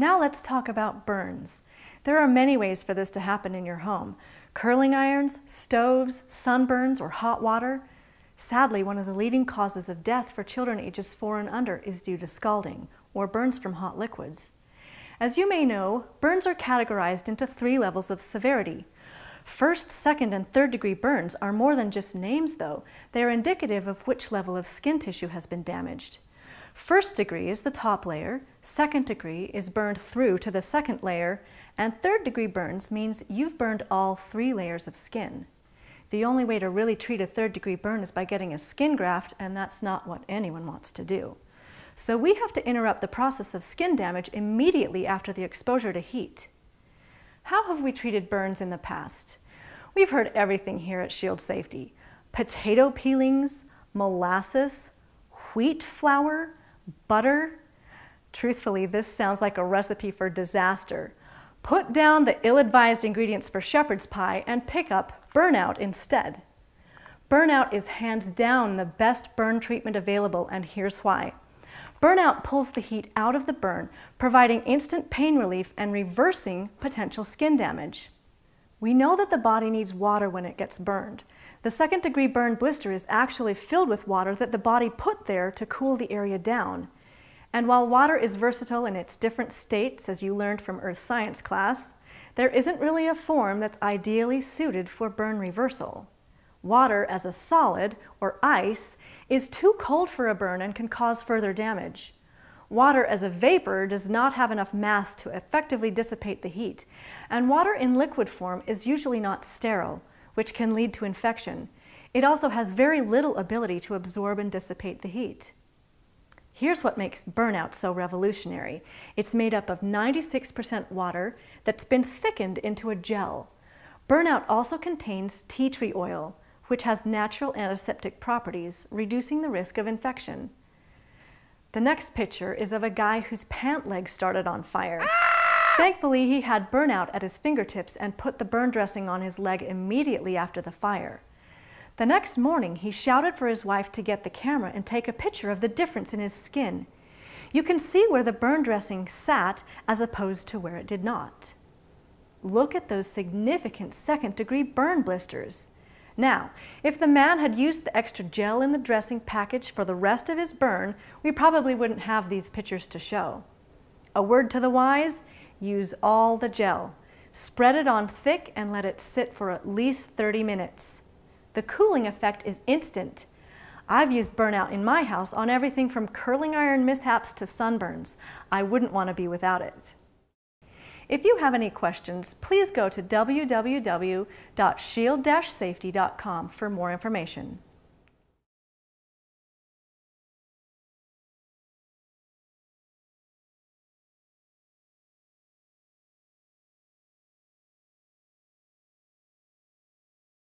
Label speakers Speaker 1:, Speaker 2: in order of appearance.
Speaker 1: Now let's talk about burns. There are many ways for this to happen in your home. Curling irons, stoves, sunburns, or hot water. Sadly, one of the leading causes of death for children ages 4 and under is due to scalding, or burns from hot liquids. As you may know, burns are categorized into 3 levels of severity. First, second, and third degree burns are more than just names though. They are indicative of which level of skin tissue has been damaged. First degree is the top layer, second degree is burned through to the second layer, and third degree burns means you've burned all 3 layers of skin. The only way to really treat a third degree burn is by getting a skin graft, and that's not what anyone wants to do. So we have to interrupt the process of skin damage immediately after the exposure to heat. How have we treated burns in the past? We've heard everything here at Shield Safety. Potato peelings, molasses, wheat flour, butter. Truthfully, this sounds like a recipe for disaster. Put down the ill-advised ingredients for shepherd's pie and pick up burnout instead. Burnout is hands down the best burn treatment available, and here's why. Burnout pulls the heat out of the burn, providing instant pain relief and reversing potential skin damage. We know that the body needs water when it gets burned. The second degree burn blister is actually filled with water that the body put there to cool the area down. And while water is versatile in its different states, as you learned from Earth Science class, there isn't really a form that's ideally suited for burn reversal. Water as a solid, or ice, is too cold for a burn and can cause further damage. Water as a vapor does not have enough mass to effectively dissipate the heat, and water in liquid form is usually not sterile, which can lead to infection. It also has very little ability to absorb and dissipate the heat. Here's what makes burnout so revolutionary. It's made up of 96% water that's been thickened into a gel. Burnout also contains tea tree oil, which has natural antiseptic properties, reducing the risk of infection. The next picture is of a guy whose pant leg started on fire. Thankfully, he had burnout at his fingertips and put the burn dressing on his leg immediately after the fire. The next morning, he shouted for his wife to get the camera and take a picture of the difference in his skin. You can see where the burn dressing sat as opposed to where it did not. Look at those significant second-degree burn blisters. Now, if the man had used the extra gel in the dressing package for the rest of his burn, we probably wouldn't have these pictures to show. A word to the wise, use all the gel. Spread it on thick and let it sit for at least 30 minutes. The cooling effect is instant. I've used burnout in my house on everything from curling iron mishaps to sunburns. I wouldn't want to be without it. If you have any questions, please go to www.shield-safety.com for more information.